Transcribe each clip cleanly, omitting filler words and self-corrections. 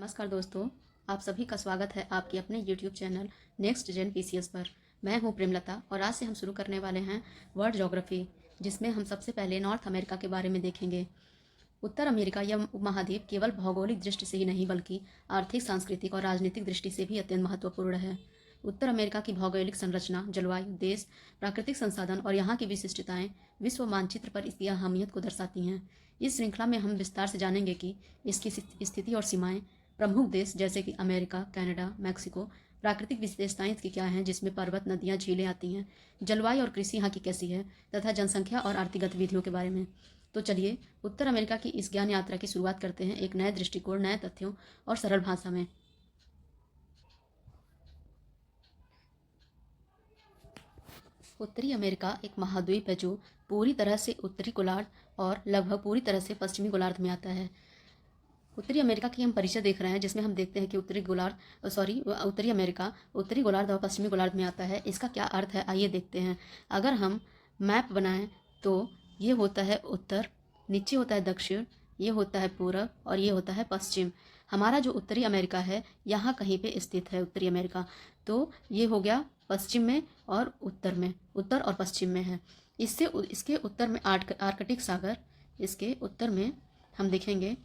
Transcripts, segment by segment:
नमस्कार दोस्तों, आप सभी का स्वागत है आपके अपने YouTube channel next gen PCS पर। मैं हूं प्रेमलता और आज से हम शुरू करने वाले हैं वर्ल्ड ज्योग्राफी, जिसमें हम सबसे पहले नॉर्थ अमेरिका के बारे में देखेंगे। उत्तर अमेरिका यह उपमहाद्वीप केवल भौगोलिक दृष्टि से ही नहीं बल्कि आर्थिक, सांस्कृतिक और राजनीतिक दृष्टि से भी अत्यंत महत्वपूर्ण है। उत्तर अमेरिका की भौगोलिक संरचना, जलवायु, देश, प्राकृतिक संसाधन और यहाँ की विशिष्टताएं विश्व मानचित्र पर इसकी अहमियत को दर्शाती हैं। इस श्रृंखला में हम विस्तार से जानेंगे कि इसकी स्थिति और सीमाएं, प्रमुख देश जैसे कि अमेरिका, कनाडा, मैक्सिको, प्राकृतिक विशेषताएं इसकी क्या हैं जिसमें पर्वत, नदियां, झीलें आती हैं, जलवायु और कृषि यहाँ की कैसी है, तथा जनसंख्या और आर्थिक गतिविधियों के बारे में। तो चलिए उत्तर अमेरिका की इस ज्ञान यात्रा की शुरुआत करते हैं एक नए दृष्टिकोण, नए तथ्यों और सरल भाषा में। उत्तरी अमेरिका एक महाद्वीप है जो पूरी तरह से उत्तरी गोलार्ध और लगभग पूरी तरह से पश्चिमी गोलार्ध में आता है। उत्तरी अमेरिका की हम परिचय देख रहे हैं, जिसमें हम देखते हैं कि उत्तरी अमेरिका उत्तरी गोलार्ध और पश्चिमी गोलार्ध में आता है। इसका क्या अर्थ है, आइए देखते हैं। अगर हम मैप बनाएं तो ये होता है उत्तर, नीचे होता है दक्षिण, ये होता है पूर्व और ये होता है पश्चिम। हमारा जो उत्तरी अमेरिका है यहाँ कहीं पे स्थित है उत्तरी अमेरिका, तो ये हो गया पश्चिम में और उत्तर में, उत्तर और पश्चिम में है। इसके उत्तर में आर्कटिक सागर, इसके उत्तर में हम देखेंगे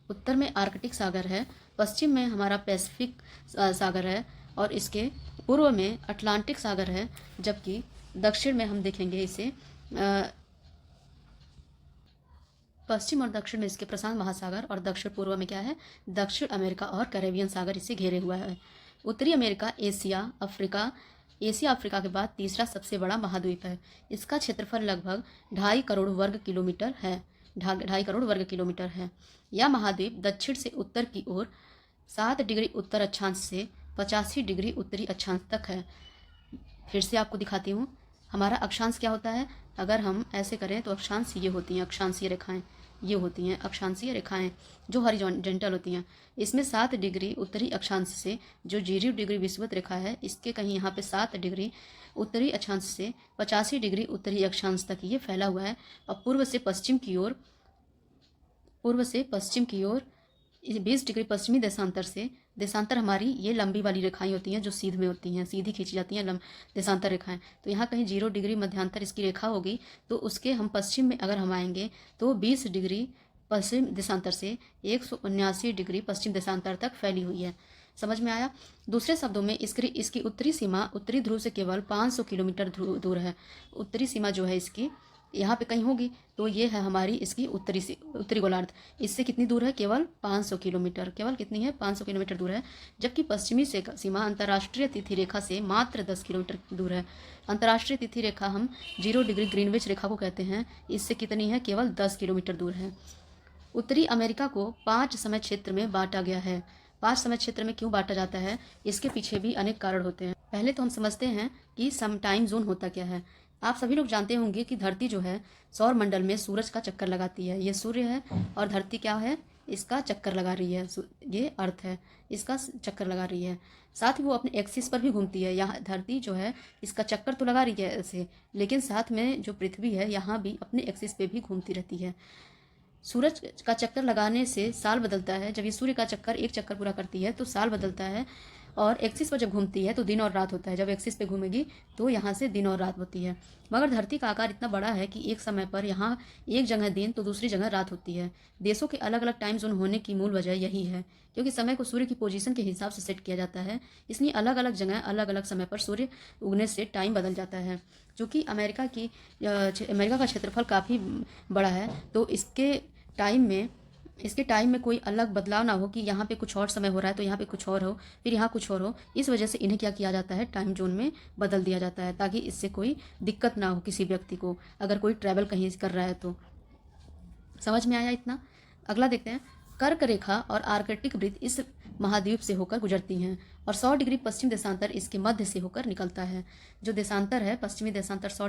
उत्तर में आर्कटिक सागर है, पश्चिम में हमारा पैसिफिक सागर है और इसके पूर्व में अटलांटिक सागर है, जबकि दक्षिण में हम देखेंगे इसे पश्चिम और दक्षिण में इसके प्रशांत महासागर और दक्षिण पूर्व में क्या है, दक्षिण अमेरिका और कैरेबियन सागर इसे घेरे हुआ है। उत्तरी अमेरिका एशिया अफ्रीका के बाद तीसरा सबसे बड़ा महाद्वीप है। इसका क्षेत्रफल लगभग 2.5 करोड़ वर्ग किलोमीटर है। 2.5 करोड़ वर्ग किलोमीटर है। यह महाद्वीप दक्षिण से उत्तर की ओर 7 डिग्री उत्तर अक्षांश से 85 डिग्री उत्तरी अक्षांश तक है। फिर से आपको दिखाती हूँ हमारा अक्षांश क्या होता है। अगर हम ऐसे करें तो अक्षांश ये होती हैं, अक्षांशीय रेखाएं ये होती हैं, अक्षांशीय रेखाएं जो हॉरिजॉन्टल होती हैं। इसमें 7 डिग्री उत्तरी अक्षांश से जो 0 डिग्री विषुवत रेखा है, इसके कहीं यहाँ पे 7 डिग्री उत्तरी अक्षांश से 85 डिग्री उत्तरी अक्षांश तक ये फैला हुआ है। और पूर्व से पश्चिम की ओर 20 डिग्री पश्चिमी देशांतर हमारी ये लंबी वाली रेखाएं होती हैं जो सीध में होती हैं, सीधी खींची जाती हैं देशांतर रेखाएं। तो यहाँ कहीं 0 डिग्री मध्यांतर इसकी रेखा होगी, तो उसके हम पश्चिम में अगर हम आएंगे तो 20 डिग्री पश्चिम देशांतर से 179 डिग्री पश्चिम देशांतर तक फैली हुई है। समझ में आया। दूसरे शब्दों में इसकी उत्तरी सीमा उत्तरी ध्रुव से केवल 500 किलोमीटर दूर है। उत्तरी सीमा जो है इसकी यहाँ पे कहीं होगी, तो ये है हमारी इसकी उत्तरी गोलार्ध। इससे कितनी दूर है, केवल 500 किलोमीटर। केवल कितनी है, 500 किलोमीटर दूर है। जबकि पश्चिमी से सीमा अंतर्राष्ट्रीय तिथि रेखा से मात्र 10 किलोमीटर दूर है। अंतर्राष्ट्रीय तिथि रेखा हम 0 डिग्री ग्रीनविच रेखा को कहते हैं। इससे कितनी है, केवल 10 किलोमीटर दूर है। उत्तरी अमेरिका को 5 समय क्षेत्र में बांटा गया है। 5 समय क्षेत्र में क्यों बांटा जाता है, इसके पीछे भी अनेक कारण होते हैं। पहले तो हम समझते हैं कि सम टाइम जोन होता क्या है। आप सभी लोग जानते होंगे कि धरती जो है सौर मंडल में सूरज का चक्कर लगाती है। ये सूर्य है और धरती क्या है, इसका चक्कर लगा रही है। ये अर्थ है, इसका चक्कर लगा रही है। साथ ही वो अपने एक्सिस पर भी घूमती है। यहाँ धरती जो है इसका चक्कर तो लगा रही है ऐसे, लेकिन साथ में जो पृथ्वी है यहाँ भी अपने एक्सिस पे भी घूमती रहती है। सूरज का चक्कर लगाने से साल बदलता है। जब ये सूर्य का चक्कर एक चक्कर पूरा करती है तो साल बदलता है, और एक्सिस पर जब घूमती है तो दिन और रात होता है। जब एक्सिस पे घूमेगी तो यहाँ से दिन और रात होती है। मगर धरती का आकार इतना बड़ा है कि एक समय पर यहाँ एक जगह दिन तो दूसरी जगह रात होती है। देशों के अलग अलग टाइम जोन होने की मूल वजह यही है, क्योंकि समय को सूर्य की पोजीशन के हिसाब से सेट किया जाता है। इसलिए अलग अलग जगह अलग अलग समय पर सूर्य उगने से टाइम बदल जाता है। चूँकि अमेरिका का क्षेत्रफल काफ़ी बड़ा है, तो इसके टाइम में कोई अलग बदलाव ना हो कि यहाँ पे कुछ और समय हो रहा है तो यहाँ पे कुछ और हो, फिर यहाँ कुछ और हो। इस वजह से इन्हें क्या किया जाता है, टाइम जोन में बदल दिया जाता है, ताकि इससे कोई दिक्कत ना हो किसी व्यक्ति को अगर कोई ट्रैवल कहीं कर रहा है तो। समझ में आया इतना। अगला देखते हैं। कर्क रेखा और आर्कटिक वृत्त इस महाद्वीप से होकर गुजरती हैं और 100 डिग्री पश्चिम देशांतर इसके मध्य से होकर निकलता है। जो देशांतर है, पश्चिमी देशांतर 100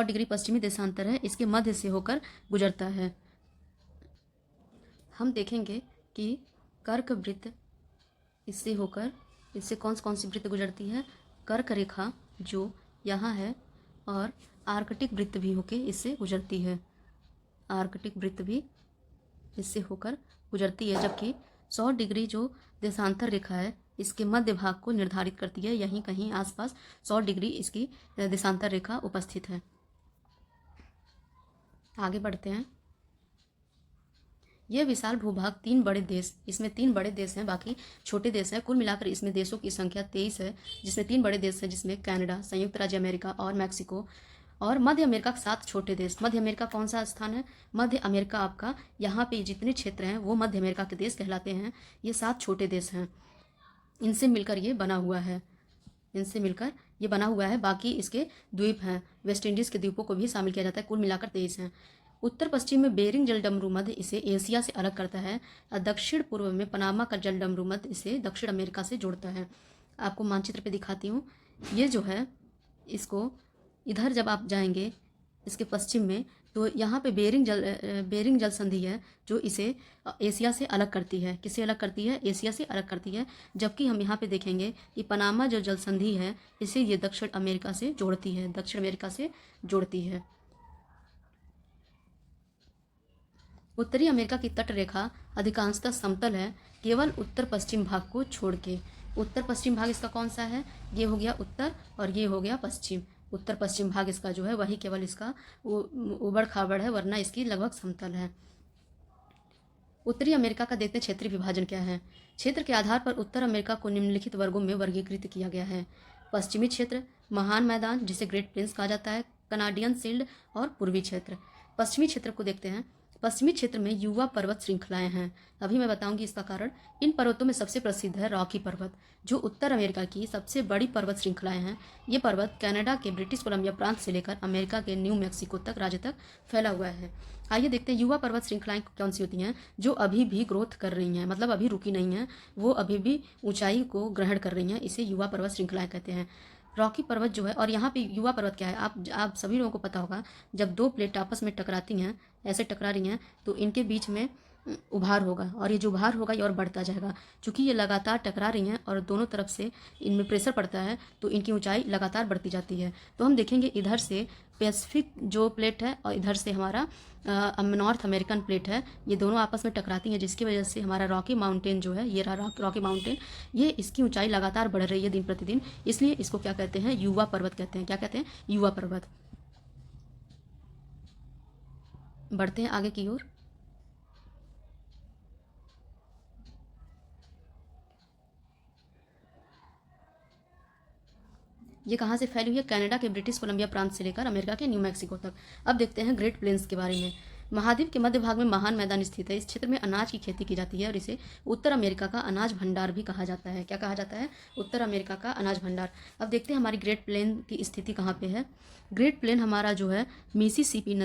डिग्री पश्चिमी देशांतर है, इसके मध्य से होकर गुजरता है। हम देखेंगे कि कर्क वृत्त इससे कौन सी वृत्त गुजरती है। कर्क रेखा जो यहाँ है और आर्कटिक वृत्त भी होके इससे गुजरती है। आर्कटिक वृत्त भी इससे होकर गुजरती है, जबकि 100 डिग्री जो देशांतर रेखा है इसके मध्य भाग को निर्धारित करती है। यहीं कहीं आसपास 100 डिग्री इसकी देशांतर रेखा उपस्थित है। आगे बढ़ते हैं। यह विशाल भूभाग 3 बड़े देश, इसमें 3 बड़े देश हैं, बाकी छोटे देश हैं। कुल मिलाकर इसमें देशों की संख्या 23 है, जिसमें 3 बड़े देश हैं, जिसमें कनाडा, संयुक्त राज्य अमेरिका और मैक्सिको, और मध्य अमेरिका के 7 छोटे देश। मध्य अमेरिका कौन सा स्थान है? मध्य अमेरिका आपका यहाँ पे जितने क्षेत्र हैं वो मध्य अमेरिका के देश कहलाते हैं। ये 7 छोटे देश हैं, इनसे मिलकर ये बना हुआ है, इनसे मिलकर ये बना हुआ है। बाकी इसके द्वीप हैं, वेस्ट इंडीज़ के द्वीपों को भी शामिल किया जाता है। कुल मिलाकर 23 हैं। उत्तर पश्चिम में बेरिंग जलडमरू मध्य इसे एशिया से अलग करता है, और दक्षिण पूर्व में पनामा का जलडमरू मध्य इसे दक्षिण अमेरिका से जोड़ता है। आपको मानचित्र पे दिखाती हूँ। ये जो है इसको इधर जब आप जाएंगे इसके पश्चिम में, तो यहाँ पे बेरिंग जल संधि है जो इसे एशिया से अलग करती है। किससे अलग करती है? एशिया से अलग करती है। जबकि हम यहाँ पे देखेंगे कि पनामा जो जल संधि है इसे ये दक्षिण अमेरिका से जोड़ती है, दक्षिण अमेरिका से जोड़ती है। उत्तरी अमेरिका की तट रेखा अधिकांशतः समतल है, केवल उत्तर पश्चिम भाग को छोड़ के। उत्तर पश्चिम भाग इसका कौन सा है? ये हो गया उत्तर और ये हो गया पश्चिम। उत्तर पश्चिम भाग इसका जो है वही केवल इसका उबड़ खाबड़ है, वरना इसकी लगभग समतल है। उत्तरी अमेरिका का देखते हैं क्षेत्रीय विभाजन क्या है। क्षेत्र के आधार पर उत्तर अमेरिका को निम्नलिखित वर्गों में वर्गीकृत किया गया है। पश्चिमी क्षेत्र, महान मैदान जिसे ग्रेट प्लेन्स कहा जाता है, कनाडियन शील्ड, और पूर्वी क्षेत्र। पश्चिमी क्षेत्र को देखते हैं। पश्चिमी क्षेत्र में युवा पर्वत श्रृंखलाएं हैं। अभी मैं बताऊंगी इसका कारण। इन पर्वतों में सबसे प्रसिद्ध है रॉकी पर्वत, जो उत्तर अमेरिका की सबसे बड़ी पर्वत श्रृंखलाएं हैं। ये पर्वत कनाडा के ब्रिटिश कोलंबिया प्रांत से लेकर अमेरिका के न्यू मैक्सिको तक राज्य तक फैला हुआ है। आइए देखते हैं युवा पर्वत श्रृंखलाएं कौन सी होती हैं, जो अभी भी ग्रोथ कर रही हैं, मतलब अभी रुकी नहीं हैं, वो अभी भी ऊंचाई को ग्रहण कर रही हैं। इसे युवा पर्वत श्रृंखलाएं कहते हैं। रॉकी पर्वत जो है, और यहाँ पे युवा पर्वत क्या है, आप सभी लोगों को पता होगा, जब 2 प्लेट आपस में टकराती हैं, ऐसे टकरा रही हैं, तो इनके बीच में उभार होगा, और ये जो उभार होगा ये और बढ़ता जाएगा। चूंकि ये लगातार टकरा रही हैं और दोनों तरफ से इनमें प्रेशर पड़ता है, तो इनकी ऊंचाई लगातार बढ़ती जाती है। तो हम देखेंगे इधर से पैसिफिक जो प्लेट है और इधर से हमारा नॉर्थ अमेरिकन प्लेट है, ये दोनों आपस में टकराती हैं, जिसकी वजह से हमारा रॉकी माउंटेन जो है, ये रहा रॉकी माउंटेन, ये इसकी ऊंचाई लगातार बढ़ रही है दिन प्रतिदिन। इसलिए इसको क्या कहते हैं? युवा पर्वत कहते हैं। क्या कहते हैं? युवा पर्वत। बढ़ते हैं आगे की ओर। ये कहाँ से फैली हुई है? कनाडा के ब्रिटिश कोलंबिया प्रांत से लेकर अमेरिका के न्यू मैक्सिको तक। अब देखते हैं ग्रेट प्लेन्स के बारे में। महाद्वीप के मध्य भाग में महान मैदान स्थित है। इस क्षेत्र में अनाज की खेती की जाती है और इसे उत्तर अमेरिका का अनाज भंडार भी कहा जाता है। क्या कहा जाता है? उत्तर अमेरिका का अनाज भंडार। अब देखते हैं हमारी ग्रेट प्लेन की स्थिति कहाँ पे है। ग्रेट प्लेन हमारा जो है मिसिसिपी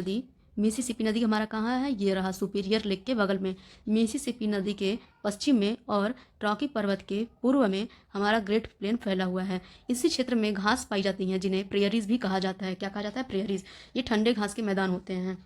नदी हमारा कहाँ है? ये रहा सुपीरियर लेक के बगल में। मिसिसिपी नदी के पश्चिम में और रॉकी पर्वत के पूर्व में हमारा ग्रेट प्लेन फैला हुआ है। इसी क्षेत्र में घास पाई जाती हैं, जिन्हें प्रेयरीज भी कहा जाता है। क्या कहा जाता है? प्रेयरीज। ये ठंडे घास के मैदान होते हैं।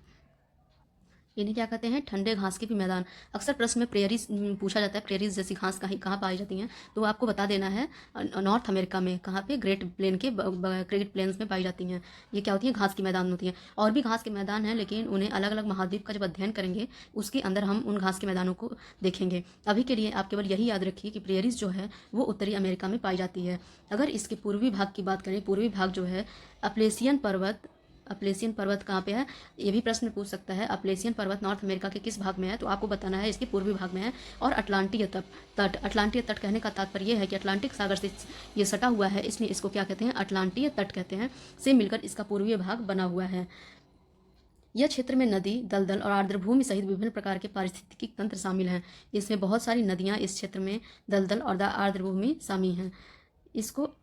इन्हें क्या कहते हैं? ठंडे घास के भी मैदान। अक्सर प्रश्न में प्रेयरीज पूछा जाता है, प्रेयरीज जैसी घास कहाँ पाई जाती हैं, तो आपको बता देना है नॉर्थ अमेरिका में। कहाँ पे? ग्रेट प्लेन्स में पाई जाती हैं। ये क्या होती हैं? घास की मैदान होती हैं। और भी घास के मैदान हैं, लेकिन उन्हें अलग अलग महाद्वीप का जब अध्ययन करेंगे उसके अंदर हम उन घास के मैदानों को देखेंगे। अभी के लिए आप केवल यही याद रखिए कि प्रेयरीज जो है वो उत्तरी अमेरिका में पाई जाती है। अगर इसके पूर्वी भाग की बात करें, पूर्वी भाग जो है अप्लेसियन पर्वत कहाँ पे है? ये भी प्रश्न पूछ सकता है। अप्लेसियन पर्वत नॉर्थ अमेरिका के किस भाग में है? तो आपको बताना है इसके पूर्वी भाग में है। और अटलांटीय तट कहने का तात्पर्य यह है कि अटलांटिक सागर से ये सटा हुआ है, इसलिए इसको क्या कहते हैं? अटलांटीय तट कहते हैं। से मिलकर इसका पूर्वीय भाग बना हुआ है। यह क्षेत्र में नदी, दलदल और आर्द्रभूमि सहित विभिन्न प्रकार के पारिस्थितिकी तंत्र शामिल हैं। इसमें बहुत सारी नदियाँ इस क्षेत्र में दलदल और आर्द्रभूमि शामिल हैं। इसको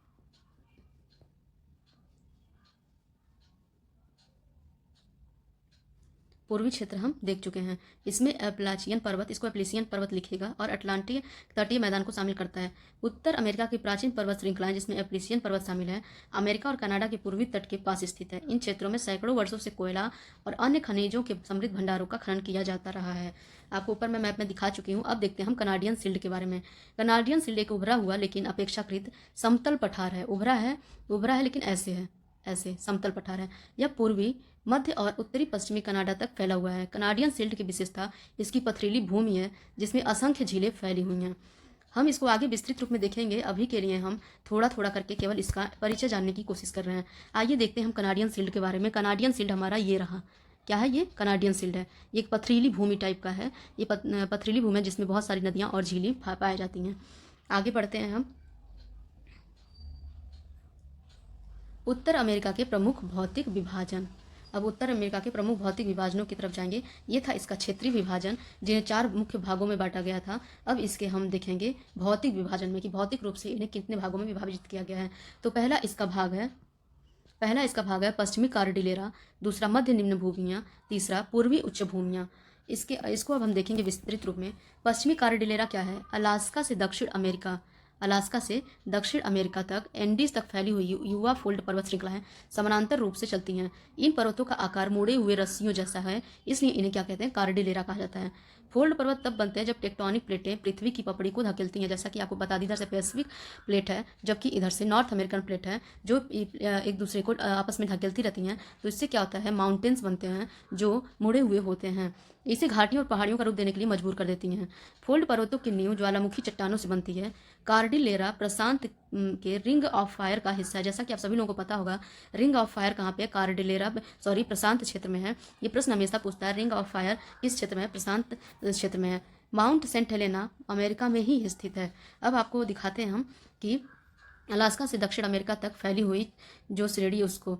पूर्वी क्षेत्र हम देख चुके हैं। इसमें एप्लाचियन पर्वत, इसको एप्लेसियन पर्वत लिखेगा, और अटलांटिक तटीय मैदान को शामिल करता है। उत्तर अमेरिका की प्राचीन पर्वत श्रृंखलाएं, जिसमें एप्लेसियन पर्वत शामिल है, अमेरिका और कनाडा के पूर्वी तट के पास स्थित है। इन क्षेत्रों में सैकड़ों वर्षों से कोयला और अन्य खनिजों के समृद्ध भंडारों का खनन किया जाता रहा है। आपको ऊपर मैं मैप में दिखा चुकी हूँ। अब देखते हैं हम कनाडियन शील्ड के बारे में। कनाडियन शील्ड एक उभरा हुआ लेकिन अपेक्षाकृत समतल पठार है। उभरा है लेकिन ऐसे समतल पठार है। यह पूर्वी मध्य और उत्तरी पश्चिमी कनाडा तक फैला हुआ है। कनाडियन शिल्ड की विशेषता इसकी पथरीली भूमि है जिसमें असंख्य झीलें फैली हुई हैं। हम इसको आगे विस्तृत रूप में देखेंगे, अभी के लिए हम थोड़ा थोड़ा करके केवल इसका परिचय जानने की कोशिश कर रहे हैं। आइए देखते हैं हम कनाडियन शिल्ड के बारे में। कनाडियन शिल्ड हमारा ये रहा। क्या है ये? कनाडियन शिल्ड है। ये एक पथरीली भूमि टाइप का है। ये पथरीली भूमि है जिसमें बहुत सारी नदियाँ और झीलें पाई जाती हैं। आगे बढ़ते हैं हम। उत्तर अमेरिका के प्रमुख भौतिक विभाजन। अब उत्तर अमेरिका के प्रमुख भौतिक विभाजनों की तरफ जाएंगे। ये था इसका क्षेत्रीय विभाजन, जिन्हें 4 मुख्य भागों में बांटा गया था। अब इसके हम देखेंगे भौतिक विभाजन में कि भौतिक रूप से इन्हें कितने भागों में विभाजित किया गया है। तो पहला इसका भाग है पश्चिमी कार्डिलेरा, दूसरा मध्य निम्न भूमियाँ, तीसरा पूर्वी उच्च भूमियाँ। इसको अब हम देखेंगे विस्तृत रूप में। पश्चिमी कार्डिलेरा क्या है? अलास्का से दक्षिण अमेरिका तक एंडीज तक फैली हुई युवा फोल्ड पर्वत श्रृंखलाएं समानांतर रूप से चलती हैं। इन पर्वतों का आकार मुड़े हुए रस्सियों जैसा है, इसलिए इन्हें क्या कहते हैं? कार्डिलेरा कहा जाता है। फोल्ड पर्वत तब बनते हैं जब टेक्टोनिक प्लेटें पृथ्वी की पपड़ी को धकेलती हैं। जैसा कि आपको बता दी, इधर से पैसिफिक प्लेट है जबकि इधर से नॉर्थ अमेरिकन प्लेट है, जो एक दूसरे को आपस में धकेलती रहती हैं। तो इससे क्या होता है? माउंटेन्स बनते हैं जो मुड़े हुए होते हैं। इसे घाटियों और पहाड़ियों का रूप देने के लिए मजबूर कर देती हैं। फोल्ड पर्वतों की नींव ज्वालामुखी चट्टानों से बनती है। कार्डिलेरा प्रशांत के रिंग ऑफ फायर का हिस्सा है। जैसा कि आप सभी लोगों को पता होगा, रिंग ऑफ फायर कहाँ पे है? प्रशांत क्षेत्र में है। ये प्रश्न हमेशा पूछता है, रिंग ऑफ फायर किस क्षेत्र में है? प्रशांत क्षेत्र में है। माउंट सेंट हेलेना अमेरिका में ही स्थित है। अब आपको दिखाते हैं हम कि अलास्का से दक्षिण अमेरिका तक फैली हुई जो श्रेणी, उसको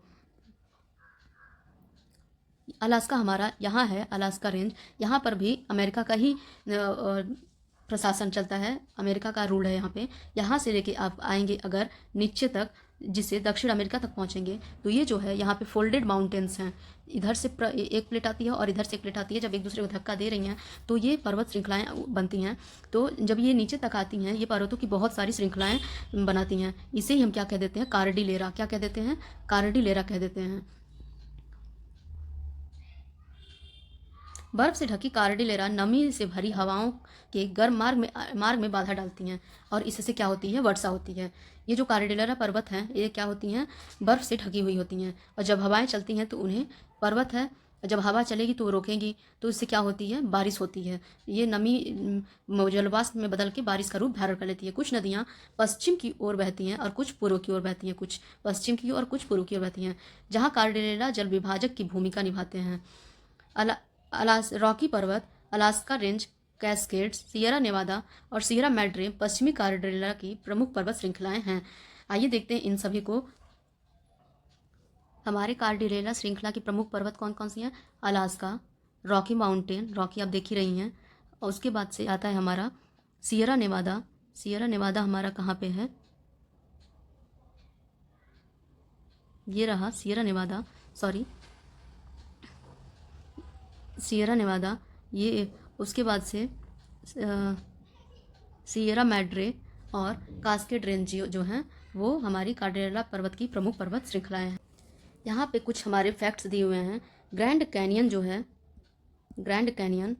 अलास्का हमारा यहाँ है, अलास्का रेंज। यहाँ पर भी अमेरिका का ही प्रशासन चलता है, अमेरिका का रूल है यहाँ पे। यहाँ से लेके आप आएंगे अगर नीचे तक, जिससे दक्षिण अमेरिका तक पहुँचेंगे, तो ये जो है यहाँ पे फोल्डेड माउंटेन्स हैं। इधर से एक प्लेट आती है और इधर से एक प्लेट आती है। जब एक दूसरे को धक्का दे रही हैं तो ये पर्वत श्रृंखलाएँ बनती हैं। तो जब ये नीचे तक आती हैं, ये पर्वतों की बहुत सारी श्रृंखलाएँ बनाती हैं। इसे ही हम क्या कह देते हैं? कार्डिलेरा। क्या कह देते हैं? कार्डिलेरा कह देते हैं। बर्फ से ढकी कार्डिलेरा नमी से भरी हवाओं के गर्म मार्ग में बाधा डालती हैं और इससे क्या होती है? वर्षा होती है। ये जो कार्डिलेरा पर्वत हैं, ये क्या होती हैं? बर्फ से ढकी हुई होती हैं, और जब हवाएं चलती हैं तो उन्हें, पर्वत है, जब हवा चलेगी तो वो रोकेंगी, तो इससे क्या होती है? बारिश होती है। ये नमी जलवाष्प में बदल के बारिश का रूप धारण कर लेती है। कुछ नदियाँ पश्चिम की ओर बहती हैं और कुछ पूर्व की ओर बहती हैं, कुछ पश्चिम की और कुछ पूर्व की ओर बहती हैं, जहाँ कार्डिलेरा जल विभाजक की भूमिका निभाते हैं। रॉकी पर्वत, Alaska range, Cascades, Sierra Nevada और सियरा मैड्रे पश्चिमी कार्डिलेरा की प्रमुख पर्वत श्रृंखलाएं हैं। आइए देखते हैं इन सभी को। हमारे कार्डिलेरा श्रृंखला की प्रमुख पर्वत कौन कौन सी हैं? अलास्का, रॉकी माउंटेन, रॉकी आप देख ही रही हैं, और उसके बाद से आता है हमारा सियरा नेवादा। सियरा नेवादा हमारा कहाँ पे है? ये रहा सियरा नेवादा, सियरा नेवादा। ये उसके बाद से सियरा मैड्रे और कास्केड रेंज जो हैं, वो हमारी कार्डिलेरा पर्वत की प्रमुख पर्वत श्रृंखलाएं हैं। यहाँ पे कुछ हमारे फैक्ट्स दिए हुए हैं। ग्रैंड कैनियन जो है, ग्रैंड कैनियन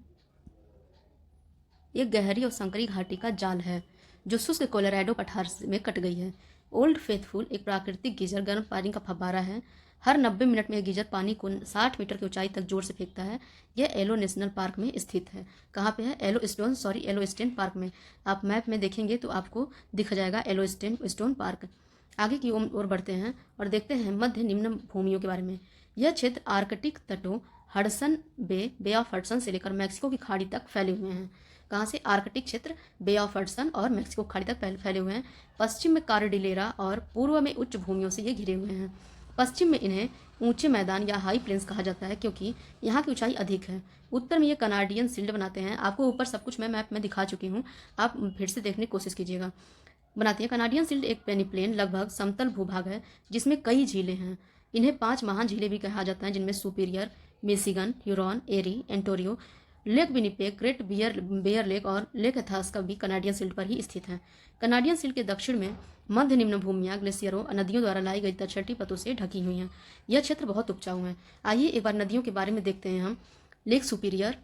एक गहरी और संकरी घाटी का जाल है जो शुष्क कोलोराडो पठार में कट गई है। ओल्ड फेथफुल एक प्राकृतिक गीजर गर्म पानी का फव्वारा है। हर 90 मिनट में यह गीजर पानी को 60 मीटर की ऊंचाई तक जोर से फेंकता है। यह एलो नेशनल पार्क में स्थित है। कहाँ पे है? एलोस्टोन पार्क में। आप मैप में देखेंगे तो आपको दिख जाएगा एलोस्टोन पार्क। आगे की ओर बढ़ते हैं और देखते हैं मध्य निम्न भूमियों के बारे में। यह क्षेत्र आर्कटिक तटों, हडसन बे ऑफ हडसन से लेकर मैक्सिको की खाड़ी तक फैले हुए हैं। कहाँ से? आर्कटिक क्षेत्र, बे ऑफ हडसन और मैक्सिको खाड़ी तक फैले हुए हैं। पश्चिम में कार्डिलेरा और पूर्व में उच्च भूमियों से ये घिरे हुए हैं। पश्चिम में इन्हें ऊंचे मैदान या हाई प्लेन्स कहा जाता है क्योंकि यहाँ की ऊंचाई अधिक है। उत्तर में ये कनाडियन शिल्ड बनाते हैं। आपको ऊपर सब कुछ मैं मैप में दिखा चुकी हूँ, आप फिर से देखने की कोशिश कीजिएगा। बनाती है कनाडियन शिल्ड एक पेनिप्लेन लगभग समतल भूभाग है जिसमें कई झीलें हैं। इन्हें 5 महान झीलें भी कहा जाता है, जिनमें Superior, Michigan, Huron, Erie, Ontario, Lake Winnipeg, Great Bear Lake और लेक एथास्का भी कनाडियन शिल्ड पर ही स्थित हैं। कनाडियन शिल्ड के दक्षिण में मध्य निम्न भूमियाँ ग्लेशियरों और नदियों द्वारा लाई गई तटचटी पथों से ढकी हुई हैं। यह क्षेत्र बहुत उपजाऊ है। आइए एक बार नदियों के बारे में देखते हैं हम। Lake superior,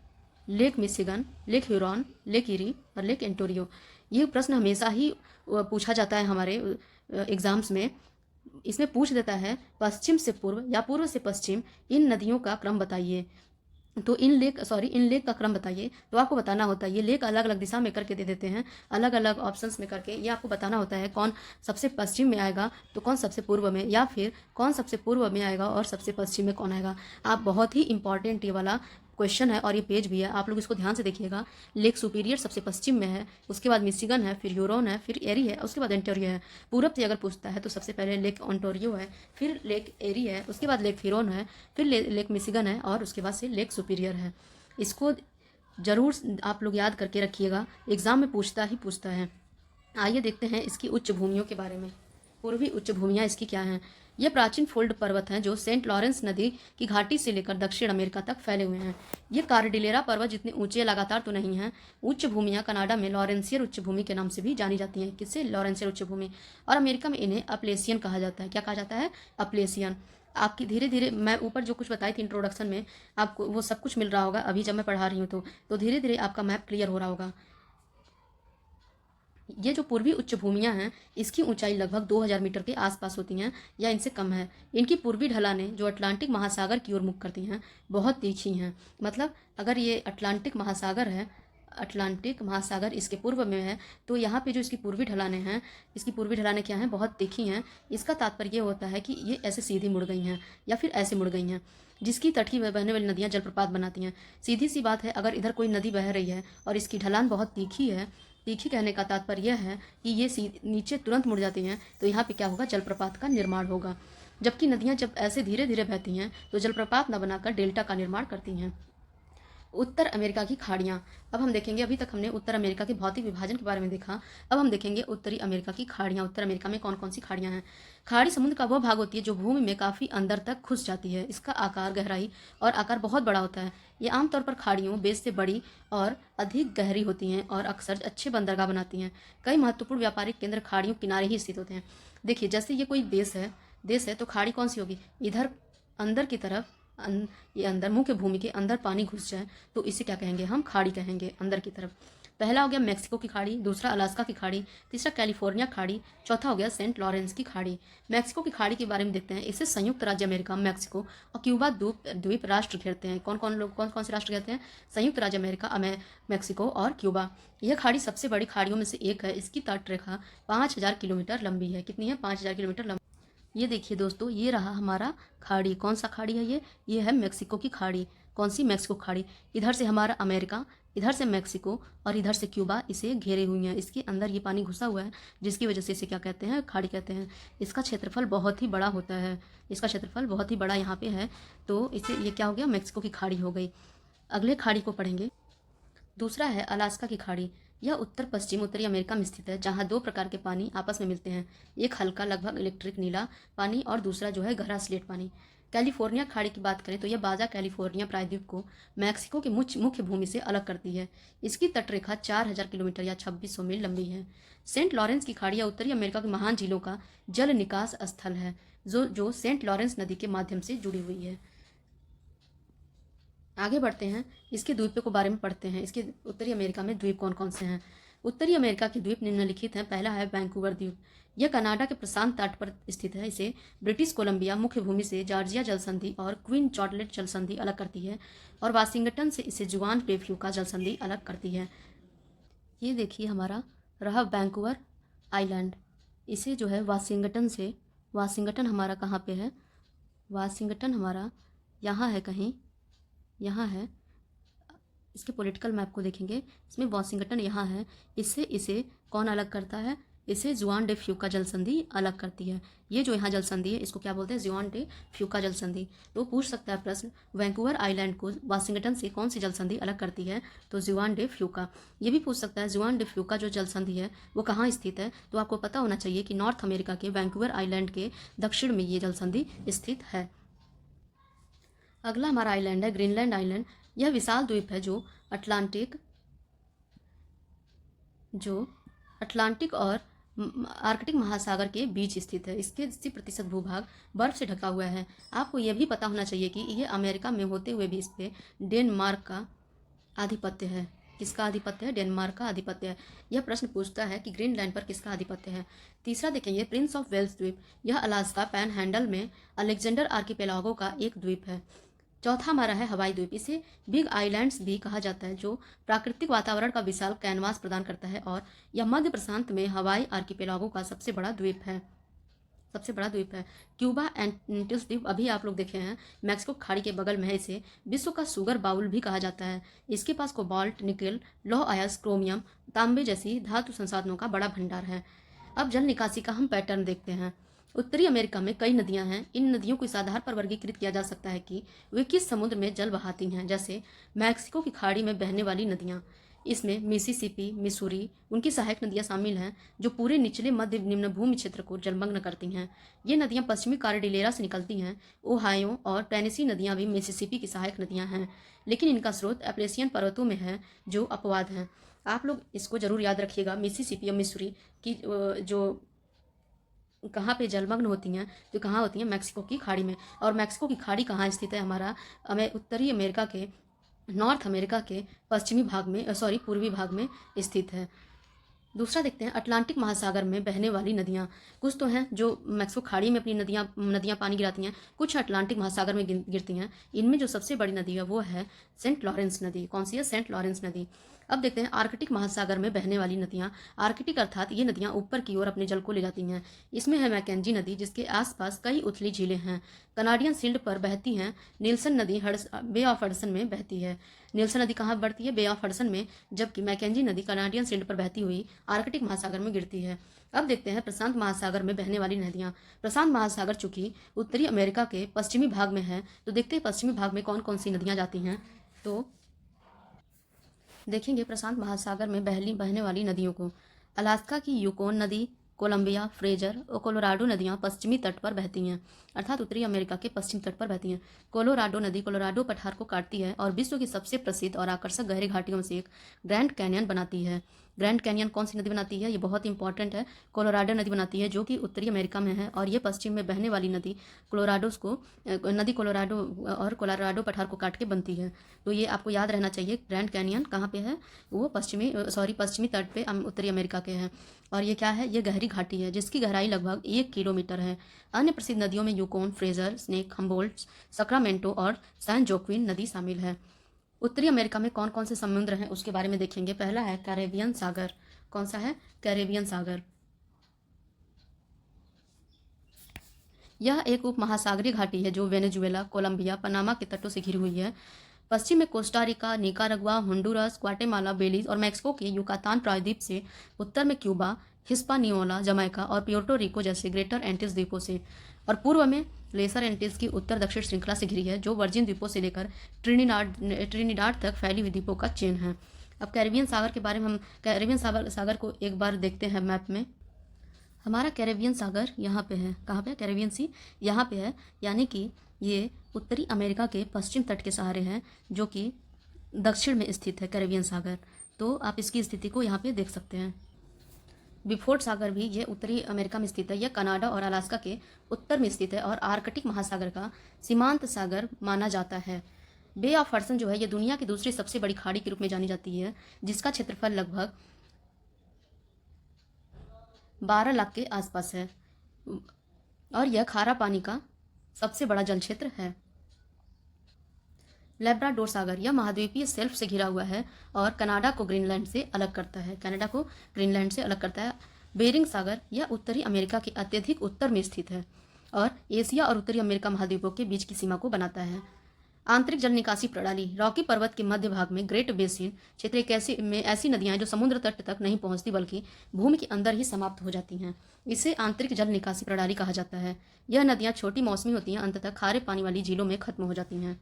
lake Michigan, lake Huron, lake eri और लेक एंटोरियो। ये प्रश्न हमेशा ही पूछा जाता है हमारे एग्जाम्स में। इसमें पूछ देता है पश्चिम से पूर्व या पूर्व से पश्चिम इन नदियों का क्रम बताइए। तो इन लेक का क्रम बताइए। तो आपको बताना होता है, ये लेक अलग अलग दिशा में करके दे देते हैं, अलग अलग ऑप्शंस में करके। ये आपको बताना होता है कौन सबसे पश्चिम में आएगा तो कौन सबसे पूर्व में, या फिर कौन सबसे पूर्व में आएगा और सबसे पश्चिम में कौन आएगा। आप बहुत ही इंपॉर्टेंट ये वाला क्वेश्चन है और ये पेज भी है, आप लोग इसको ध्यान से देखिएगा। लेक सुपीरियर सबसे पश्चिम में है, उसके बाद मिशिगन है, फिर ह्यूरोन है, फिर एरी है, उसके बाद ओंटारियो है। पूरब से अगर पूछता है तो सबसे पहले लेक ओंटारियो है, फिर लेक एरी है, उसके बाद लेक ह्यूरोन है, फिर लेक मिशिगन है और उसके बाद से लेक सुपीरियर है। इसको ज़रूर आप लोग याद करके रखिएगा, एग्ज़ाम में पूछता ही पूछता है। आइए देखते हैं इसकी उच्च भूमियों के बारे में। पूर्वी उच्च भूमियाँ इसकी क्या हैं। ये प्राचीन फोल्ड पर्वत हैं जो सेंट लॉरेंस नदी की घाटी से लेकर दक्षिण अमेरिका तक फैले हुए हैं। ये कार्डिलेरा पर्वत जितने ऊंचे लगातार तो नहीं हैं। उच्च भूमियाँ कनाडा में लॉरेंसियर उच्च भूमि के नाम से भी जानी जाती हैं। किससे? लॉरेंसियर उच्च भूमि। और अमेरिका में इन्हें अपलेसियन कहा जाता है। क्या कहा जाता है? अपलेसियन। आपकी धीरे धीरे मैं ऊपर जो कुछ बताई थी इंट्रोडक्शन में, आपको वो सब कुछ मिल रहा होगा अभी जब मैं पढ़ा रही हूँ तो धीरे धीरे आपका मैप क्लियर हो रहा होगा। ये जो पूर्वी उच्च भूमियाँ हैं इसकी ऊंचाई लगभग 2000 मीटर के आसपास होती हैं या इनसे कम है। इनकी पूर्वी ढलानें जो अटलांटिक महासागर की ओर मुख करती हैं बहुत तीखी हैं। मतलब अगर ये अटलांटिक महासागर है, अटलांटिक महासागर इसके पूर्व में है, तो यहाँ पे जो इसकी पूर्वी ढलानें हैं, इसकी पूर्वी ढलानें क्या हैं? बहुत तीखी हैं। इसका तात्पर्य ये होता है कि ये ऐसे सीधी मुड़ गई हैं या फिर ऐसे मुड़ गई हैं, जिसकी तटीय में बहने वाली नदियाँ जलप्रपात बनाती हैं। सीधी सी बात है, अगर इधर कोई नदी बह रही है और इसकी ढलान बहुत तीखी है, तीखी कहने का तात्पर्य यह है कि ये नीचे तुरंत मुड़ जाती हैं, तो यहाँ पे क्या होगा? जलप्रपात का निर्माण होगा। जबकि नदियाँ जब ऐसे धीरे धीरे बहती हैं तो जलप्रपात न बनाकर डेल्टा का निर्माण करती हैं। उत्तर अमेरिका की खाड़ियाँ। अब हम देखेंगे, अभी तक हमने उत्तर अमेरिका के भौतिक विभाजन के बारे में देखा, अब हम देखेंगे उत्तरी अमेरिका की खाड़ियाँ। उत्तर अमेरिका में कौन कौन सी खाड़ियाँ हैं? खाड़ी समुद्र का वह भाग होती है जो भूमि में काफ़ी अंदर तक घुस जाती है। इसका आकार, गहराई और आकार बहुत बड़ा होता है। ये आमतौर पर खाड़ियों बेस से बड़ी और अधिक गहरी होती हैं और अक्सर अच्छे बंदरगाह बनाती हैं। कई महत्वपूर्ण व्यापारिक केंद्र खाड़ियों किनारे ही स्थित होते हैं। देखिए, जैसे ये कोई देश है तो खाड़ी कौन सी होगी? इधर अंदर की तरफ, ये अंदर मुख्य भूमि के अंदर पानी घुस जाए तो इसे क्या कहेंगे? हम खाड़ी कहेंगे, अंदर की तरफ। पहला हो गया मैक्सिको की खाड़ी, दूसरा अलास्का की खाड़ी, तीसरा कैलिफोर्निया खाड़ी, चौथा हो गया सेंट लॉरेंस की खाड़ी। मैक्सिको की खाड़ी के बारे में देखते हैं। इसे संयुक्त राज्य अमेरिका, मैक्सिको और क्यूबा द्वीप राष्ट्र घेरते हैं। कौन कौन से राष्ट्र घेरते हैं? संयुक्त राज्य अमेरिका, मैक्सिको और क्यूबा। यह खाड़ी सबसे बड़ी खाड़ियों में से एक है। इसकी तटरेखा 5000 किलोमीटर लंबी है। कितनी है? 5000 किलोमीटर लंबी। ये देखिए दोस्तों, ये रहा हमारा खाड़ी। कौन सा खाड़ी है ये है मैक्सिको की खाड़ी। कौन सी? मैक्सिको खाड़ी। इधर से हमारा अमेरिका, इधर से मैक्सिको और इधर से क्यूबा इसे घेरे हुई हैं। इसके अंदर ये पानी घुसा हुआ है जिसकी वजह से इसे क्या कहते हैं? खाड़ी कहते हैं। इसका क्षेत्रफल बहुत ही बड़ा होता है, इसका क्षेत्रफल बहुत ही बड़ा यहाँ पे है, तो इसे ये क्या हो गया? मैक्सिको की खाड़ी हो गई। अगले खाड़ी को पढ़ेंगे। दूसरा है अलास्का की खाड़ी। यह उत्तर पश्चिम उत्तरी अमेरिका में स्थित है, जहाँ दो प्रकार के पानी आपस में मिलते हैं। एक हल्का लगभग इलेक्ट्रिक नीला पानी और दूसरा जो है गहरा स्लेट पानी। कैलिफोर्निया खाड़ी की बात करें तो यह बाजा कैलिफोर्निया प्रायद्वीप को मैक्सिको की मुख्य भूमि से अलग करती है। इसकी तटरेखा 4000 किलोमीटर या 2600 मील लंबी है। सेंट लॉरेंस की खाड़ी या उत्तरी अमेरिका की महान झीलों का जल निकास स्थल है, जो सेंट लॉरेंस नदी के माध्यम से जुड़ी हुई है। आगे बढ़ते हैं, इसके द्वीपों के बारे में पढ़ते हैं। इसके उत्तरी अमेरिका में द्वीप कौन कौन से हैं? उत्तरी अमेरिका के द्वीप निम्नलिखित हैं। पहला है वैंकूवर द्वीप। यह कनाडा के प्रशांत तट पर स्थित है। इसे ब्रिटिश कोलंबिया मुख्य भूमि से जॉर्जिया जल संधि और क्वीन चॉर्टलेट जल संधि अलग करती है, और वाशिंगटन से इसे जुआन डे फ्यूका जल संधि अलग करती है। ये देखिए हमारा रहा वैंकूवर आइलैंड। इसे जो है वाशिंगटन हमारा कहाँ पे है? वाशिंगटन हमारा यहाँ है, कहीं यहाँ है। इसके पॉलिटिकल मैप को देखेंगे, इसमें वाशिंगटन यहाँ है। इससे इसे कौन अलग करता है? इसे जुआन डे फ्यूका जल संधि अलग करती है। ये जो यहाँ जल संधि है इसको क्या बोलते हैं? जुआन डे फ्यूका जल संधि। तो पूछ सकता है प्रश्न, वैंकूवर आइलैंड को वाशिंगटन से कौन सी जल संधि अलग करती है? तो जुआन डे फ्यूका। ये भी पूछ सकता है जुआन डे फ्यूका जो जल संधि है वो कहाँ स्थित है? तो आपको पता होना चाहिए कि नॉर्थ अमेरिका के वैंकूवर आइलैंड के दक्षिण में ये जल संधि स्थित है। अगला हमारा आइलैंड है ग्रीनलैंड आइलैंड। यह विशाल द्वीप है जो अटलांटिक और आर्कटिक महासागर के बीच स्थित है। इसके 80% भूभाग बर्फ से ढका हुआ है। आपको यह भी पता होना चाहिए कि यह अमेरिका में होते हुए भी इस पे डेनमार्क का आधिपत्य है। किसका आधिपत्य है? डेनमार्क का आधिपत्य है। यह प्रश्न पूछता है कि ग्रीनलैंड पर किसका आधिपत्य है। तीसरा देखेंगे प्रिंस ऑफ वेल्स द्वीप, यह अलास्का पैन हैंडल में अलेक्जेंडर आर्किपेलागो का एक द्वीप है। चौथा हमारा है हवाई द्वीप, इसे बिग आइलैंड्स भी कहा जाता है, जो प्राकृतिक वातावरण का विशाल कैनवास प्रदान करता है और यह मध्य प्रशांत में हवाई आर्किपेलागो का सबसे बड़ा द्वीप है। क्यूबा एंटील्स द्वीप अभी आप लोग देखे हैं, मैक्सिको खाड़ी के बगल में है। इसे विश्व का शुगर बाउल भी कहा जाता है। इसके पास कोबाल्ट, निकेल, लौह अयस्क, क्रोमियम, तांबे जैसी धातु संसाधनों का बड़ा भंडार है। अब जल निकासी का हम पैटर्न देखते हैं। उत्तरी अमेरिका में कई नदियां हैं। इन नदियों को इस आधार पर वर्गीकृत किया जा सकता है कि वे किस समुद्र में जल बहाती हैं। जैसे मैक्सिको की खाड़ी में बहने वाली नदियां, इसमें मिसिसिपी, मिसूरी, उनकी सहायक नदियां शामिल हैं जो पूरे निचले मध्य निम्न भूमि क्षेत्र को जलमग्न करती हैं। ये नदियां पश्चिमी कार्डिलेरा से निकलती हैं। ओहायो और टेनेसी नदियां भी मिसिसिपी की सहायक नदियां हैं, लेकिन इनका स्रोत एप्लेसियन पर्वतों में है, जो अपवाद हैं। आप लोग इसको जरूर याद रखिएगा। मिसिसिपी और मिसूरी की जो कहाँ पे जलमग्न होती हैं, तो कहाँ होती हैं? मैक्सिको की खाड़ी में। और मैक्सिको की खाड़ी कहाँ स्थित है? हमारा उत्तरी अमेरिका के, नॉर्थ अमेरिका के पश्चिमी भाग में, पूर्वी भाग में स्थित है। दूसरा देखते हैं अटलांटिक महासागर में बहने वाली नदियाँ। कुछ तो हैं जो मैक्सिको खाड़ी में अपनी नदियाँ पानी गिराती हैं, कुछ अटलांटिक महासागर में गिरती हैं। इनमें जो सबसे बड़ी नदी है वो है सेंट लॉरेंस नदी। कौन सी है? सेंट लॉरेंस नदी। अब देखते हैं आर्कटिक महासागर में बहने वाली नदियाँ। आर्कटिक अर्थात ये नदियाँ ऊपर की ओर अपने जल को ले जाती हैं। इसमें है मैकेंजी नदी, जिसके आसपास कई उथली झीलें हैं। कनाडियन सील्ड पर बहती हैं। नीलसन नदी बे ऑफ हडसन में बहती है। नीलसन नदी कहाँ बढ़ती है? बे ऑफ हडसन में, जबकि मैकेंजी नदी कनाडियन सील्ड पर बहती हुई आर्कटिक महासागर में गिरती है। अब देखते हैं प्रशांत महासागर में बहने वाली नदियाँ। प्रशांत महासागर चूंकि उत्तरी अमेरिका के पश्चिमी भाग में है, तो देखते हैं पश्चिमी भाग में कौन कौन सी नदियाँ जाती हैं। तो देखेंगे प्रशांत महासागर में बहने वाली नदियों को। अलास्का की यूकोन नदी, कोलंबिया, फ्रेजर और कोलोराडो नदियां पश्चिमी तट पर बहती हैं, अर्थात उत्तरी अमेरिका के पश्चिम तट पर बहती हैं। कोलोराडो नदी कोलोराडो पठार को काटती है और विश्व की सबसे प्रसिद्ध और आकर्षक गहरी घाटियों में से एक ग्रैंड कैनियन बनाती है। ग्रैंड कैनियन कौन सी नदी बनाती है? ये बहुत इंपॉर्टेंट है। कोलोराडो नदी बनाती है, जो कि उत्तरी अमेरिका में है, और ये पश्चिम में बहने वाली नदी कोलोराडो और कोलोराडो पठार को काट के बनती है। तो ये आपको याद रहना चाहिए। ग्रैंड कैनियन कहाँ पे है? वो पश्चिमी तट पे उत्तरी अमेरिका के हैं। और ये क्या है? ये गहरी घाटी है जिसकी गहराई लगभग 1 किलोमीटर है। अन्य प्रसिद्ध नदियों में यूकोन, फ्रेजर, स्नेक, हम्बोल्ट, सक्रामेंटो और सैन जोक्विन नदी शामिल है। उत्तरी अमेरिका में कौन कौन से समुद्र हैं उसके बारे में देखेंगे। पहला है कैरेबियन सागर। कौन सा है? कैरेबियन सागर। यह एक उपमहासागरीय घाटी है जो वेनेजुएला, कोलंबिया, पनामा के तटों से घिरी हुई है। पश्चिम में Costa Rica, Nicaragua, Honduras, Guatemala, Belize और मैक्सिको के युकातान प्रायद्वीप से, उत्तर में क्यूबा, हिस्पानियोला, जमैका और प्योर्टो रिको जैसे ग्रेटर एंटिल्स द्वीपों से, और पूर्व में लेसर एंटिल्स की उत्तर दक्षिण श्रृंखला से घिरी है, जो वर्जिन द्वीपों से लेकर ट्रिनिडाड तक फैली हुई द्वीपों का चेन है। अब कैरेबियन सागर के बारे में हम कैरेबियन सागर को एक बार देखते हैं मैप में। हमारा कैरेबियन सागर यहाँ पे है। कहाँ पे? कैरेबियन सी यहाँ पे है, यानी कि ये उत्तरी अमेरिका के पश्चिम तट के सहारे हैं, जो कि दक्षिण में स्थित है कैरेबियन सागर। तो आप इसकी स्थिति को यहाँ पे देख सकते हैं। बिफोर्ड सागर भी ये उत्तरी अमेरिका में स्थित है। यह कनाडा और अलास्का के उत्तर में स्थित है और आर्कटिक महासागर का सीमांत सागर माना जाता है। बे ऑफ हडसन जो है ये दुनिया की दूसरी सबसे बड़ी खाड़ी के रूप में जानी जाती है, जिसका क्षेत्रफल लगभग 12 लाख के आसपास है और यह खारा पानी का सबसे बड़ा जल क्षेत्र है। लेब्राडोर सागर, यह महाद्वीपीय शेल्फ से घिरा हुआ है और कनाडा को ग्रीनलैंड से अलग करता है। बेरिंग सागर, यह उत्तरी अमेरिका के अत्यधिक उत्तर में स्थित है और एशिया और उत्तरी अमेरिका महाद्वीपों के बीच की सीमा को बनाता है। आंतरिक जल निकासी प्रणाली, रॉकी पर्वत के मध्य भाग में ग्रेट बेसिन क्षेत्र ऐसी नदियां हैं जो समुद्र तट तक नहीं पहुंचती बल्कि भूमि के अंदर ही समाप्त हो जाती हैं। इसे आंतरिक जल निकासी प्रणाली कहा जाता है। यह नदियां छोटी मौसमी होती हैं, अंततः खारे पानी वाली झीलों में खत्म हो जाती हैं।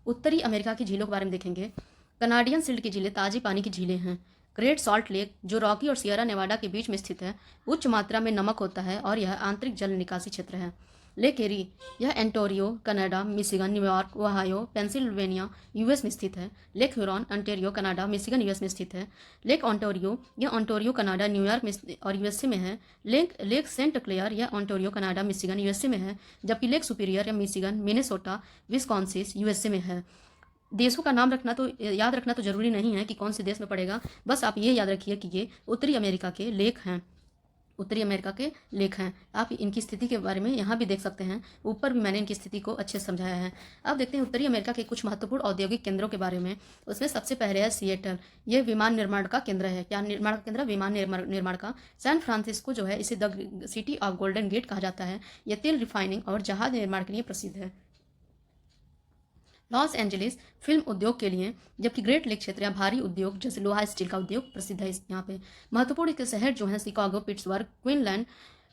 उत्तरी अमेरिका की झीलों के बारे में देखेंगे। कनाडियन सिल्ड की झीलें ताजी पानी की झीलें हैं। ग्रेट सॉल्ट लेक, जो रॉकी और सियरा नेवाडा के बीच में स्थित है, उच्च मात्रा में नमक होता है और यह आंतरिक जल निकासी क्षेत्र है। लेक एरी, यह Ontario, Canada, Michigan, New York, Ohio, Pennsylvania, US में स्थित है। Lake Huron, Ontario, Canada, Michigan, US में स्थित है। लेक ओंटारियो, यह ओंटारियो, कनाडा, न्यूयॉर्क में और यूएसए में है। लेक सेंट क्लेयर, यह ओंटारियो, कनाडा, मिशिगन, यूएसए में है, जबकि लेक सुपीरियर या मिशिगन, मिनेसोटा, विस्कॉन्सिन, यूएसए में है। देशों का नाम रखना तो याद रखना तो ज़रूरी नहीं है कि कौन से देश में पड़ेगा, बस आप ये याद रखिए कि ये उत्तरी अमेरिका के लेक हैं, उत्तरी अमेरिका के लेक हैं। आप इनकी स्थिति के बारे में यहाँ भी देख सकते हैं, ऊपर भी मैंने इनकी स्थिति को अच्छे से समझाया है। अब देखते हैं उत्तरी अमेरिका के कुछ महत्वपूर्ण औद्योगिक केंद्रों के बारे में। उसमें सबसे पहले है सिएटल, ये विमान निर्माण का केंद्र है। क्या निर्माण का केंद्र है? विमान निर्माण का। सैन फ्रांसिस्को जो है, इसे the city of Golden Gate कहा जाता है। यह तेल रिफाइनिंग और जहाज निर्माण के लिए प्रसिद्ध है। लॉस एंजलिस फिल्म उद्योग के लिए, जबकि ग्रेट लेक क्षेत्र या भारी उद्योग जैसे लोहा स्टील का उद्योग प्रसिद्ध है यहाँ पे। महत्वपूर्ण के शहर जो हैं शिकागो, पिट्सबर्ग, क्वीनलैंड,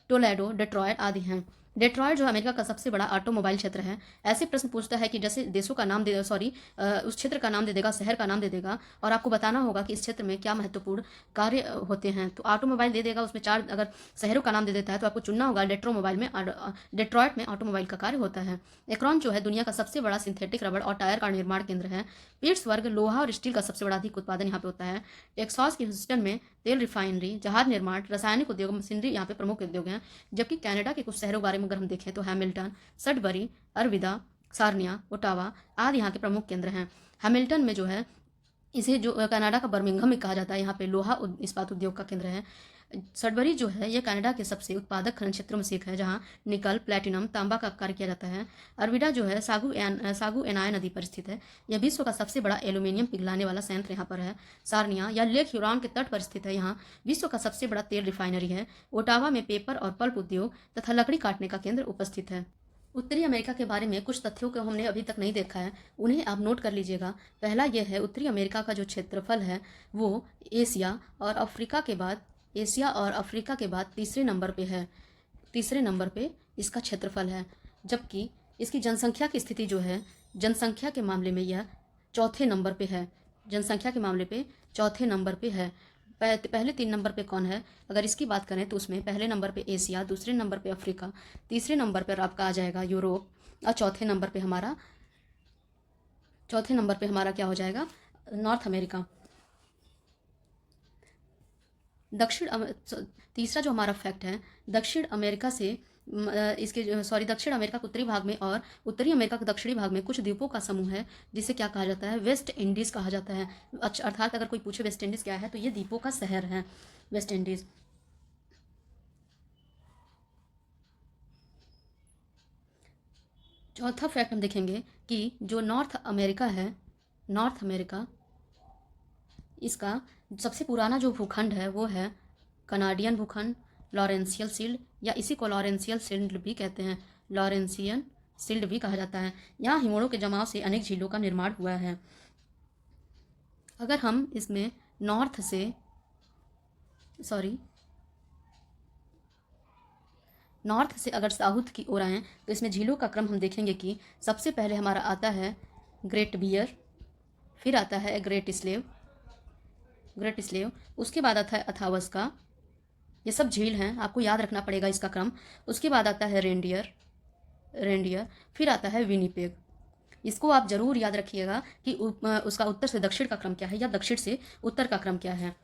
टोलेडो, डेट्रॉयट आदि हैं। डेट्रॉयट जो अमेरिका का सबसे बड़ा ऑटोमोबाइल क्षेत्र है। ऐसे प्रश्न पूछता है कि जैसे देशों का नाम दे उस क्षेत्र का नाम दे देगा, शहर का नाम दे देगा, और आपको बताना होगा कि इस क्षेत्र में क्या महत्वपूर्ण कार्य होते हैं। तो ऑटोमोबाइल दे देगा, उसमें 4 अगर शहरों का नाम दे देता है तो आपको चुनना होगा डेट्रॉयट में ऑटोमोबाइल का कार्य होता है। एक्रोन जो है दुनिया का सबसे बड़ा सिंथेटिक रबड़ और टायर का निर्माण केंद्र है। पिट्सबर्ग लोहा और स्टील का सबसे बड़ा अधिक उत्पादन यहाँ पे होता है। टेक्सास के ह्यूस्टन में तेल रिफाइनरी, जहाज निर्माण, रासायनिक उद्योग, मशीनरी यहाँ पे प्रमुख उद्योग हैं। जबकि कनाडा के कुछ शहरों के बारे में अगर हम देखें तो हैमिल्टन, सडबरी, अरविदा, सार्निया, ओटावा आदि यहाँ के प्रमुख केंद्र हैं। हैमिल्टन में जो है, इसे जो कनाडा का बर्मिंघम में कहा जाता है, यहाँ पे लोहा इस्पात उद्योग का केंद्र है। सडबरी जो है यह कनाडा के सबसे उत्पादक खनन क्षेत्रों में से एक है, जहाँ निकल, प्लेटिनम, तांबा का कार्य किया जाता है। अरविडा जो है सागू एनाय नदी पर स्थित है। यह विश्व का सबसे बड़ा एल्यूमिनियम पिघलाने वाला संयंत्र यहाँ पर है। सार्निया या लेक ह्यूरॉन के तट पर स्थित है। यहाँ विश्व का सबसे बड़ा तेल रिफाइनरी है। ओटावा में पेपर और पल्प उद्योग तथा लकड़ी काटने का केंद्र उपस्थित है। उत्तरी अमेरिका के बारे में कुछ तथ्यों को हमने अभी तक नहीं देखा है, उन्हें आप नोट कर लीजिएगा। पहला यह है, उत्तरी अमेरिका का जो क्षेत्रफल है वो एशिया और अफ्रीका के बाद तीसरे नंबर पे है। तीसरे नंबर पे इसका क्षेत्रफल है, जबकि इसकी जनसंख्या की स्थिति जो है, जनसंख्या के मामले में यह चौथे नंबर पे है। जनसंख्या के मामले पे चौथे नंबर पे है। पहले 3 नंबर पे कौन है? अगर इसकी बात करें तो उसमें पहले नंबर पे एशिया, दूसरे नंबर पे अफ्रीका, तीसरे नंबर पर आपका आ जाएगा यूरोप, और चौथे नंबर पे हमारा क्या हो जाएगा? North America. तीसरा जो हमारा फैक्ट है, दक्षिण अमेरिका के उत्तरी भाग में और उत्तरी अमेरिका के दक्षिणी भाग में कुछ द्वीपों का समूह है, जिसे क्या कहा जाता है? वेस्ट इंडीज़ कहा जाता है। अर्थात अगर कोई पूछे वेस्ट इंडीज़ क्या है, तो ये द्वीपों का शहर है वेस्ट इंडीज़। चौथा फैक्ट हम देखेंगे कि जो नॉर्थ अमेरिका इसका सबसे पुराना जो भूखंड है वो है कनाडियन भूखंड, लॉरेंशियल सील्ड, या इसी को लॉरेंशियल सील्ड भी कहते हैं, लॉरेंशियन सील्ड भी कहा जाता है। यहाँ हिमोड़ों के जमाव से अनेक झीलों का निर्माण हुआ है। अगर हम इसमें नॉर्थ से अगर साउथ की ओर आएँ तो इसमें झीलों का क्रम हम देखेंगे कि सबसे पहले हमारा आता है ग्रेट बियर, फिर आता है ग्रेट स्लेव, उसके बाद आता है अथावस्का। ये सब झील हैं, आपको याद रखना पड़ेगा इसका क्रम। उसके बाद आता है रेंडियर, फिर आता है विनीपेग। इसको आप जरूर याद रखिएगा कि उसका उत्तर से दक्षिण का क्रम क्या है या दक्षिण से उत्तर का क्रम क्या है।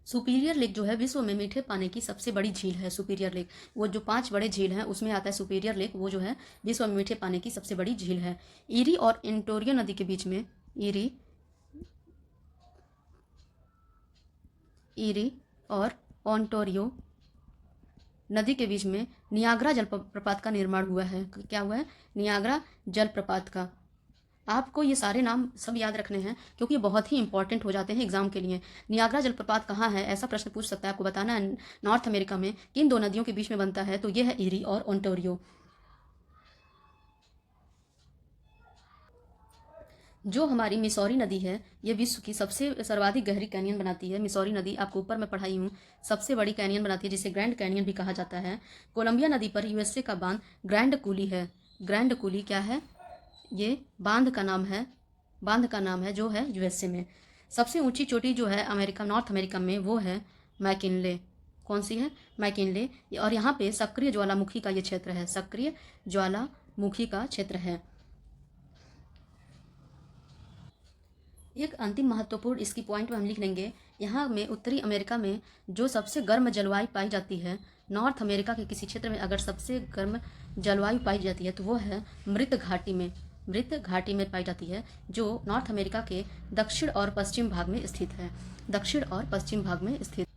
सुपीरियर लेक जो है विश्व में मीठे पानी की सबसे बड़ी झील है। सुपीरियर लेक, वो जो 5 बड़े झील हैं उसमें आता है सुपीरियर लेक, वो जो है विश्व में मीठे पानी की सबसे बड़ी झील है। ईरी और ओंटारियो नदी के बीच में ईरी और ओंटारियो नदी के बीच में नियाग्रा जलप्रपात का निर्माण हुआ है। क्या हुआ है? नियाग्रा जलप्रपात का। आपको ये सारे नाम सब याद रखने हैं क्योंकि ये बहुत ही इंपॉर्टेंट हो जाते हैं एग्जाम के लिए। नियाग्रा जलप्रपात कहाँ है, ऐसा प्रश्न पूछ सकता है, आपको बताना है नॉर्थ अमेरिका में किन 2 नदियों के बीच में बनता है, तो ये है ईरी और ओंटारियो। जो हमारी मिसौरी नदी है, ये विश्व की सबसे सर्वाधिक गहरी कैनियन बनाती है। मिसौरी नदी आपको ऊपर में पढ़ाई हूँ, सबसे बड़ी कैनियन बनाती है, जिसे ग्रैंड कैनियन भी कहा जाता है। कोलंबिया नदी पर यूएसए का बांध ग्रैंड कूली है। ग्रैंड कूली क्या है? ये बांध का नाम है जो है यूएसए में। सबसे ऊंची चोटी जो है नॉर्थ अमेरिका में, वो है मैकिनले। कौन सी है? मैकिनले। और यहाँ पे सक्रिय ज्वालामुखी का ये क्षेत्र है, सक्रिय ज्वालामुखी का क्षेत्र है। एक अंतिम महत्वपूर्ण इसकी पॉइंट में हम लिख लेंगे, यहाँ में उत्तरी अमेरिका में जो सबसे गर्म जलवायु पाई जाती है, नॉर्थ अमेरिका के किसी क्षेत्र में अगर सबसे गर्म जलवायु पाई जाती है तो वो है मृत घाटी में। वृत्त घाटी में पाई जाती है, जो नॉर्थ अमेरिका के दक्षिण और पश्चिम भाग में स्थित है। दक्षिण और पश्चिम भाग में स्थित।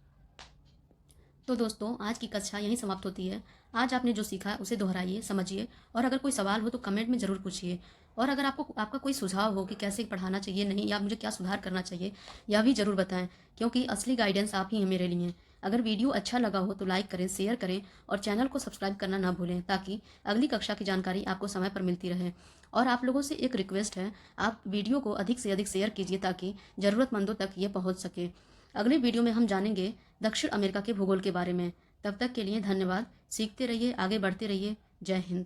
तो दोस्तों, आज की कक्षा यहीं समाप्त होती है। आज आपने जो सीखा उसे दोहराइए, समझिए, और अगर कोई सवाल हो तो कमेंट में ज़रूर पूछिए। और अगर आपका कोई सुझाव हो कि कैसे पढ़ाना चाहिए नहीं, या मुझे क्या सुधार करना चाहिए, यह भी ज़रूर बताएं, क्योंकि असली गाइडेंस आप ही हैं मेरे लिए। अगर वीडियो अच्छा लगा हो तो लाइक करें, शेयर करें और चैनल को सब्सक्राइब करना ना भूलें, ताकि अगली कक्षा की जानकारी आपको समय पर मिलती रहे। और आप लोगों से एक रिक्वेस्ट है, आप वीडियो को अधिक से अधिक शेयर कीजिए ताकि ज़रूरतमंदों तक ये पहुँच सके। अगले वीडियो में हम जानेंगे दक्षिण अमेरिका के भूगोल के बारे में। तब तक के लिए धन्यवाद। सीखते रहिए, आगे बढ़ते रहिए। जय हिंद।